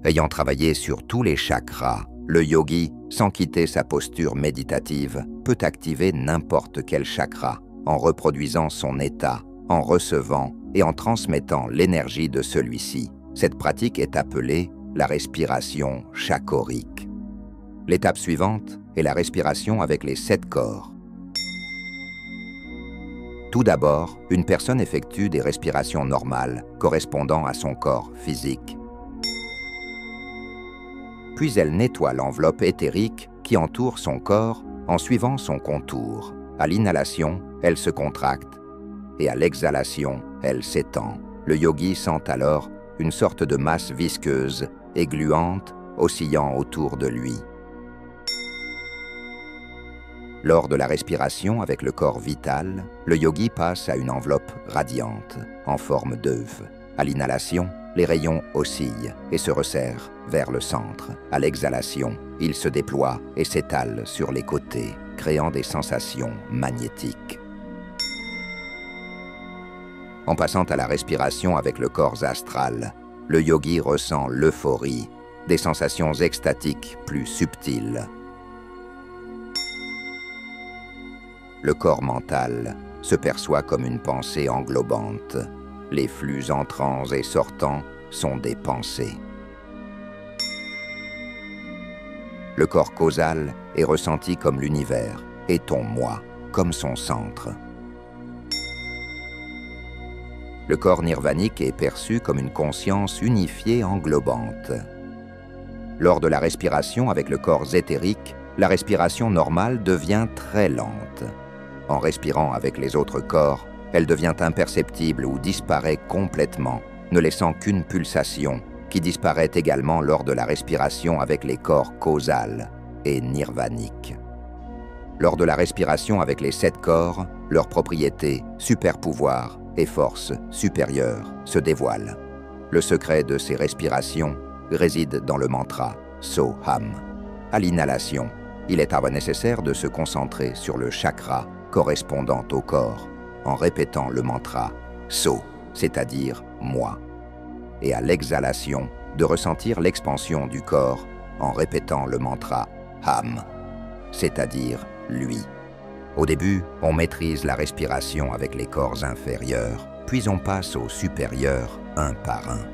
Ayant travaillé sur tous les chakras, le yogi, sans quitter sa posture méditative, peut activer n'importe quel chakra en reproduisant son état, en recevant et en transmettant l'énergie de celui-ci. Cette pratique est appelée la respiration chakorique. L'étape suivante est la respiration avec les 7 corps. Tout d'abord, une personne effectue des respirations normales correspondant à son corps physique. Puis elle nettoie l'enveloppe éthérique qui entoure son corps en suivant son contour. À l'inhalation, elle se contracte et à l'exhalation, elle s'étend. Le yogi sent alors une sorte de masse visqueuse et gluante oscillant autour de lui. Lors de la respiration avec le corps vital, le yogi passe à une enveloppe radiante, en forme d'œuf. À l'inhalation, les rayons oscillent et se resserrent vers le centre. À l'exhalation, ils se déploient et s'étalent sur les côtés, créant des sensations magnétiques. En passant à la respiration avec le corps astral, le yogi ressent l'euphorie, des sensations extatiques plus subtiles. Le corps mental se perçoit comme une pensée englobante. Les flux entrants et sortants sont des pensées. Le corps causal est ressenti comme l'univers et ton moi comme son centre. Le corps nirvanique est perçu comme une conscience unifiée englobante. Lors de la respiration avec le corps éthérique, la respiration normale devient très lente. En respirant avec les autres corps, elle devient imperceptible ou disparaît complètement, ne laissant qu'une pulsation, qui disparaît également lors de la respiration avec les corps causal et nirvaniques. Lors de la respiration avec les 7 corps, leurs propriétés, super-pouvoirs et forces supérieures se dévoilent. Le secret de ces respirations réside dans le mantra Soham. À l'inhalation, il est alors nécessaire de se concentrer sur le chakra correspondant au corps, en répétant le mantra So, c'est-à-dire moi. Et à l'exhalation, de ressentir l'expansion du corps en répétant le mantra Ham, c'est-à-dire lui. Au début, on maîtrise la respiration avec les corps inférieurs, puis on passe aux supérieurs un par un.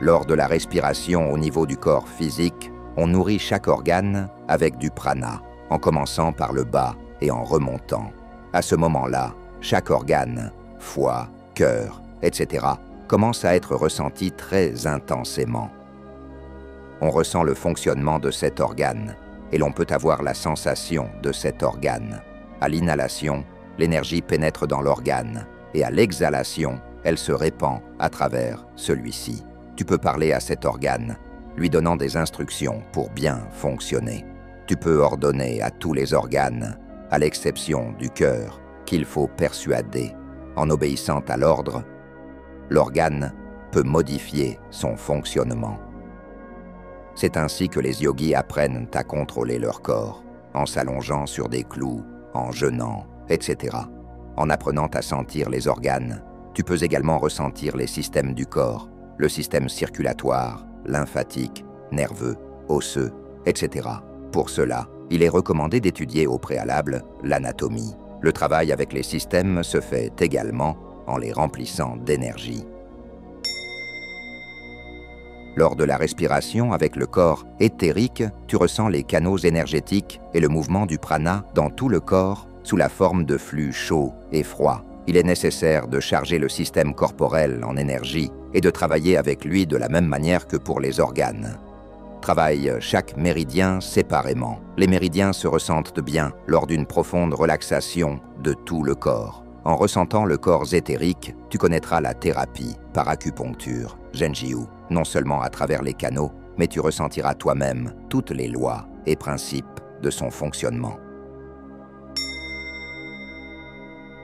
Lors de la respiration au niveau du corps physique, on nourrit chaque organe avec du prana, en commençant par le bas et en remontant. À ce moment-là, chaque organe, foie, cœur, etc., commence à être ressenti très intensément. On ressent le fonctionnement de cet organe et l'on peut avoir la sensation de cet organe. À l'inhalation, l'énergie pénètre dans l'organe et à l'exhalation, elle se répand à travers celui-ci. Tu peux parler à cet organe, lui donnant des instructions pour bien fonctionner. Tu peux ordonner à tous les organes, à l'exception du cœur, qu'il faut persuader. En obéissant à l'ordre, l'organe peut modifier son fonctionnement. C'est ainsi que les yogis apprennent à contrôler leur corps, en s'allongeant sur des clous, en jeûnant, etc. En apprenant à sentir les organes, tu peux également ressentir les systèmes du corps, le système circulatoire, lymphatique, nerveux, osseux, etc. Pour cela, il est recommandé d'étudier au préalable l'anatomie. Le travail avec les systèmes se fait également en les remplissant d'énergie. Lors de la respiration avec le corps éthérique, tu ressens les canaux énergétiques et le mouvement du prana dans tout le corps sous la forme de flux chauds et froids. Il est nécessaire de charger le système corporel en énergie et de travailler avec lui de la même manière que pour les organes. Travaille chaque méridien séparément. Les méridiens se ressentent bien lors d'une profonde relaxation de tout le corps. En ressentant le corps éthérique, tu connaîtras la thérapie par acupuncture, Genjiu, non seulement à travers les canaux, mais tu ressentiras toi-même toutes les lois et principes de son fonctionnement.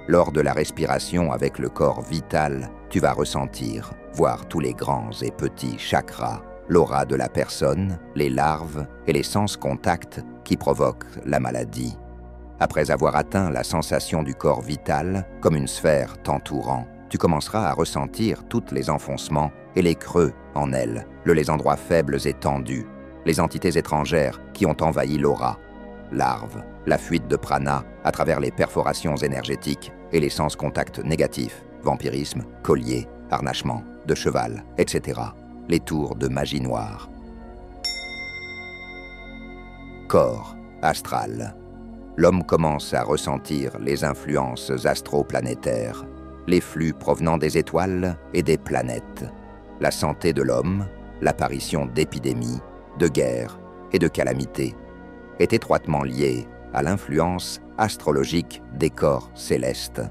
Lors de la respiration avec le corps vital, tu vas ressentir, voir tous les grands et petits chakras, l'aura de la personne, les larves et les sens contacts qui provoquent la maladie. Après avoir atteint la sensation du corps vital, comme une sphère t'entourant, tu commenceras à ressentir tous les enfoncements et les creux en elle, les endroits faibles et tendus, les entités étrangères qui ont envahi l'aura, larves, la fuite de prana à travers les perforations énergétiques et les sens contacts négatifs, vampirisme, collier, harnachement, de cheval, etc. Les tours de magie noire. Corps astral. L'homme commence à ressentir les influences astroplanétaires, les flux provenant des étoiles et des planètes, la santé de l'homme, l'apparition d'épidémies, de guerres et de calamités, est étroitement liée à l'influence astrologique des corps célestes.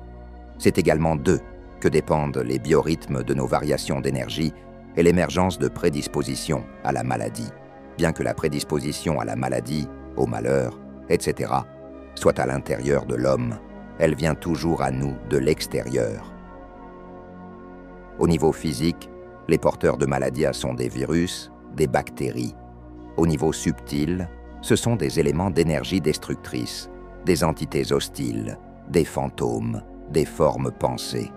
C'est également d'eux que dépendent les biorhythmes de nos variations d'énergie et l'émergence de prédispositions à la maladie, bien que la prédisposition à la maladie, au malheur, etc., soit à l'intérieur de l'homme, elle vient toujours à nous de l'extérieur. Au niveau physique, les porteurs de maladies sont des virus, des bactéries. Au niveau subtil, ce sont des éléments d'énergie destructrice, des entités hostiles, des fantômes, des formes pensées.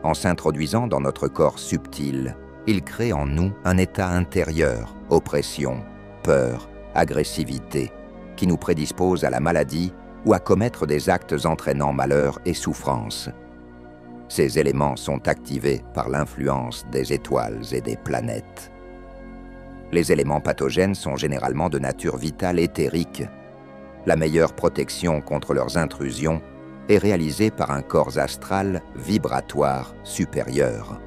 En s'introduisant dans notre corps subtil, ils créent en nous un état intérieur, oppression, peur, agressivité, qui nous prédispose à la maladie ou à commettre des actes entraînant malheur et souffrance. Ces éléments sont activés par l'influence des étoiles et des planètes. Les éléments pathogènes sont généralement de nature vitale éthérique. La meilleure protection contre leurs intrusions est réalisée par un corps astral vibratoire supérieur.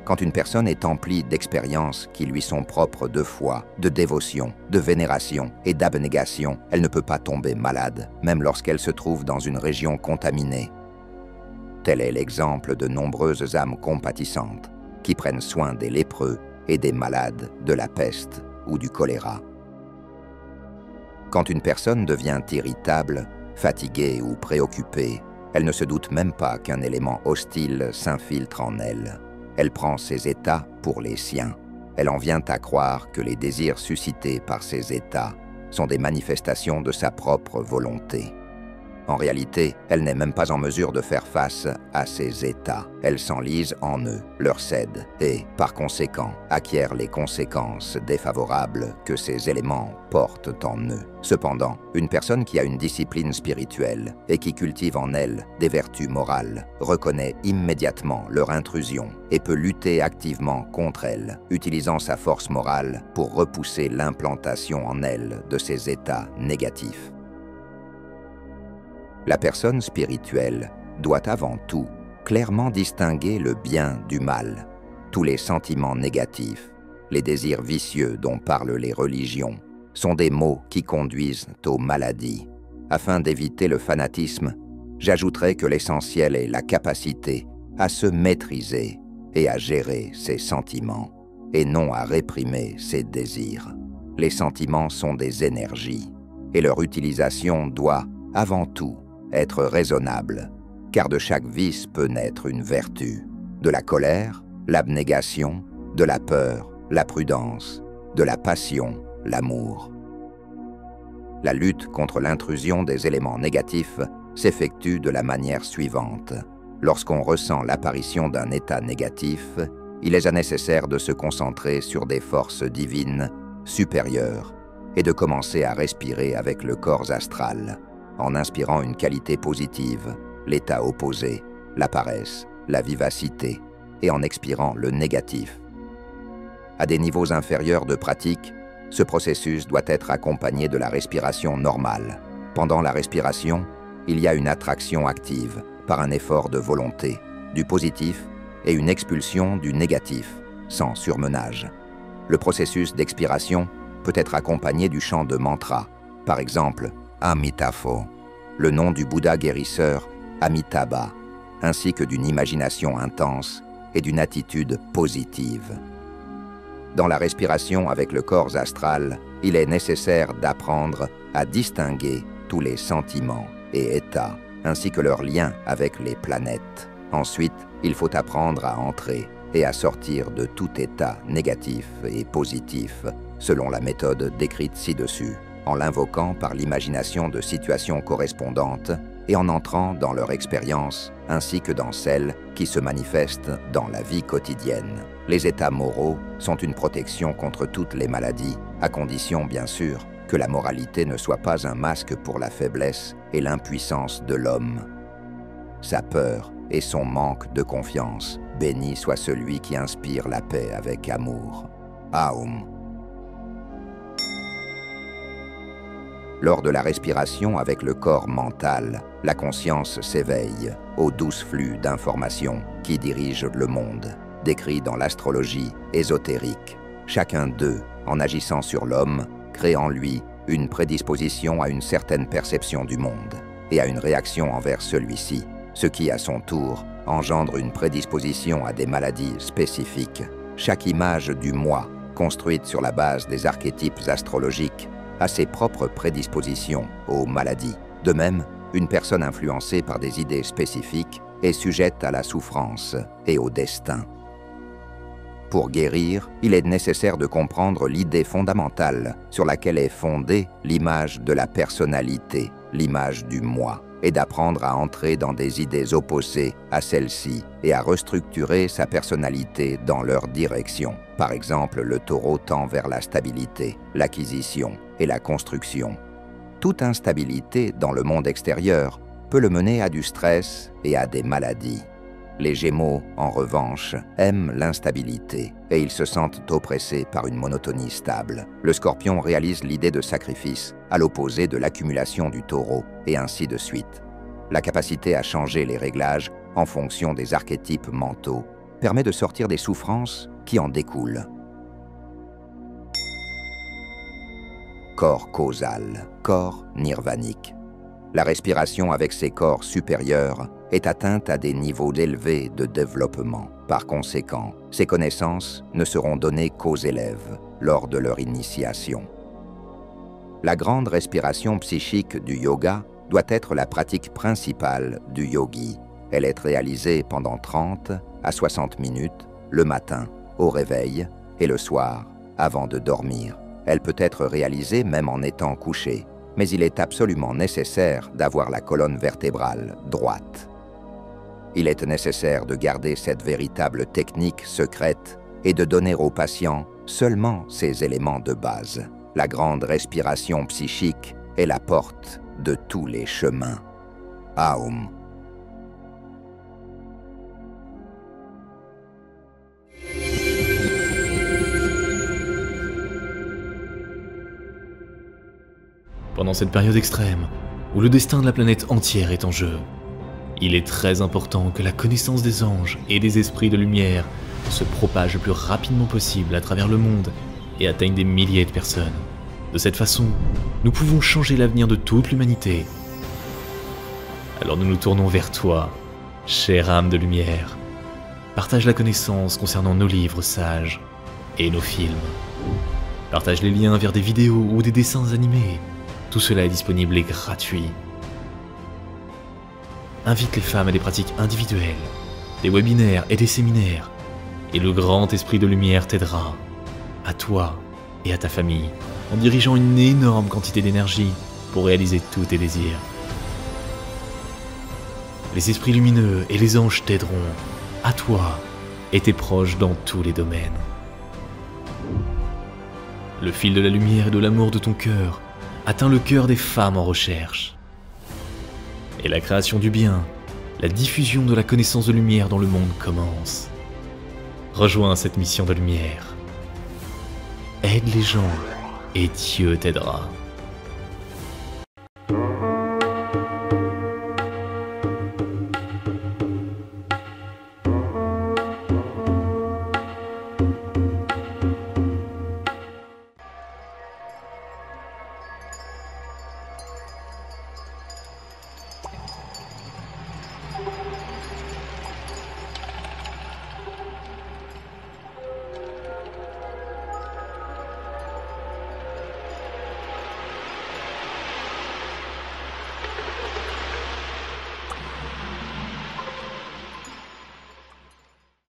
Quand une personne est emplie d'expériences qui lui sont propres de foi, de dévotion, de vénération et d'abnégation, elle ne peut pas tomber malade, même lorsqu'elle se trouve dans une région contaminée. Tel est l'exemple de nombreuses âmes compatissantes qui prennent soin des lépreux et des malades de la peste ou du choléra. Quand une personne devient irritable, fatiguée ou préoccupée, elle ne se doute même pas qu'un élément hostile s'infiltre en elle. Elle prend ces états pour les siens. Elle en vient à croire que les désirs suscités par ces états sont des manifestations de sa propre volonté. En réalité, elle n'est même pas en mesure de faire face à ces états. Elle s'enlise en eux, leur cède et, par conséquent, acquiert les conséquences défavorables que ces éléments portent en eux. Cependant, une personne qui a une discipline spirituelle et qui cultive en elle des vertus morales reconnaît immédiatement leur intrusion et peut lutter activement contre elle, utilisant sa force morale pour repousser l'implantation en elle de ces états négatifs. La personne spirituelle doit avant tout clairement distinguer le bien du mal, tous les sentiments négatifs, les désirs vicieux dont parlent les religions, sont des maux qui conduisent aux maladies. Afin d'éviter le fanatisme, j'ajouterai que l'essentiel est la capacité à se maîtriser et à gérer ses sentiments, et non à réprimer ses désirs. Les sentiments sont des énergies, et leur utilisation doit, avant tout, être raisonnable, car de chaque vice peut naître une vertu. De la colère, l'abnégation, de la peur, la prudence, de la passion, l'amour. La lutte contre l'intrusion des éléments négatifs s'effectue de la manière suivante. Lorsqu'on ressent l'apparition d'un état négatif, il est nécessaire de se concentrer sur des forces divines supérieures et de commencer à respirer avec le corps astral, en inspirant une qualité positive, l'état opposé, la paresse, la vivacité, et en expirant le négatif. À des niveaux inférieurs de pratique, ce processus doit être accompagné de la respiration normale. Pendant la respiration, il y a une attraction active, par un effort de volonté, du positif et une expulsion du négatif, sans surmenage. Le processus d'expiration peut être accompagné du chant de mantras, par exemple, Amitabha, le nom du Bouddha guérisseur Amitabha, ainsi que d'une imagination intense et d'une attitude positive. Dans la respiration avec le corps astral, il est nécessaire d'apprendre à distinguer tous les sentiments et états, ainsi que leurs liens avec les planètes. Ensuite, il faut apprendre à entrer et à sortir de tout état négatif et positif, selon la méthode décrite ci-dessus, en l'invoquant par l'imagination de situations correspondantes et en entrant dans leur expérience, ainsi que dans celles qui se manifestent dans la vie quotidienne. Les états moraux sont une protection contre toutes les maladies, à condition bien sûr que la moralité ne soit pas un masque pour la faiblesse et l'impuissance de l'homme. Sa peur et son manque de confiance, béni soit celui qui inspire la paix avec amour. Aum. Lors de la respiration avec le corps mental, la conscience s'éveille au doux flux d'informations qui dirigent le monde, décrit dans l'astrologie ésotérique. Chacun d'eux, en agissant sur l'homme, crée en lui une prédisposition à une certaine perception du monde et à une réaction envers celui-ci, ce qui, à son tour, engendre une prédisposition à des maladies spécifiques. Chaque image du moi, construite sur la base des archétypes astrologiques, a ses propres prédispositions aux maladies. De même, une personne influencée par des idées spécifiques est sujette à la souffrance et au destin. Pour guérir, il est nécessaire de comprendre l'idée fondamentale sur laquelle est fondée l'image de la personnalité, l'image du moi, et d'apprendre à entrer dans des idées opposées à celle-ci et à restructurer sa personnalité dans leur direction. Par exemple, le taureau tend vers la stabilité, l'acquisition et la construction. Toute instabilité dans le monde extérieur peut le mener à du stress et à des maladies. Les Gémeaux, en revanche, aiment l'instabilité et ils se sentent oppressés par une monotonie stable. Le Scorpion réalise l'idée de sacrifice, à l'opposé de l'accumulation du Taureau, et ainsi de suite. La capacité à changer les réglages en fonction des archétypes mentaux permet de sortir des souffrances qui en découlent. Corps causal, corps nirvanique. La respiration avec ces corps supérieurs est atteinte à des niveaux élevés de développement. Par conséquent, ces connaissances ne seront données qu'aux élèves lors de leur initiation. La grande respiration psychique du yoga doit être la pratique principale du yogi. Elle est réalisée pendant 30 à 60 minutes, le matin, au réveil, et le soir, avant de dormir. Elle peut être réalisée même en étant couché, mais il est absolument nécessaire d'avoir la colonne vertébrale droite. Il est nécessaire de garder cette véritable technique secrète et de donner aux patients seulement ces éléments de base. La grande respiration psychique est la porte de tous les chemins. Aum. Pendant cette période extrême, où le destin de la planète entière est en jeu, il est très important que la connaissance des anges et des esprits de lumière se propage le plus rapidement possible à travers le monde et atteigne des milliers de personnes. De cette façon, nous pouvons changer l'avenir de toute l'humanité. Alors nous nous tournons vers toi, chère âme de lumière. Partage la connaissance concernant nos livres sages et nos films. Partage les liens vers des vidéos ou des dessins animés. Tout cela est disponible et gratuit. Invite les femmes à des pratiques individuelles, des webinaires et des séminaires, et le grand esprit de lumière t'aidera, à toi et à ta famille, en dirigeant une énorme quantité d'énergie pour réaliser tous tes désirs. Les esprits lumineux et les anges t'aideront, à toi et tes proches dans tous les domaines. Le fil de la lumière et de l'amour de ton cœur atteint le cœur des femmes en recherche. Et la création du bien, la diffusion de la connaissance de lumière dans le monde commence. Rejoins cette mission de lumière. Aide les gens et Dieu t'aidera.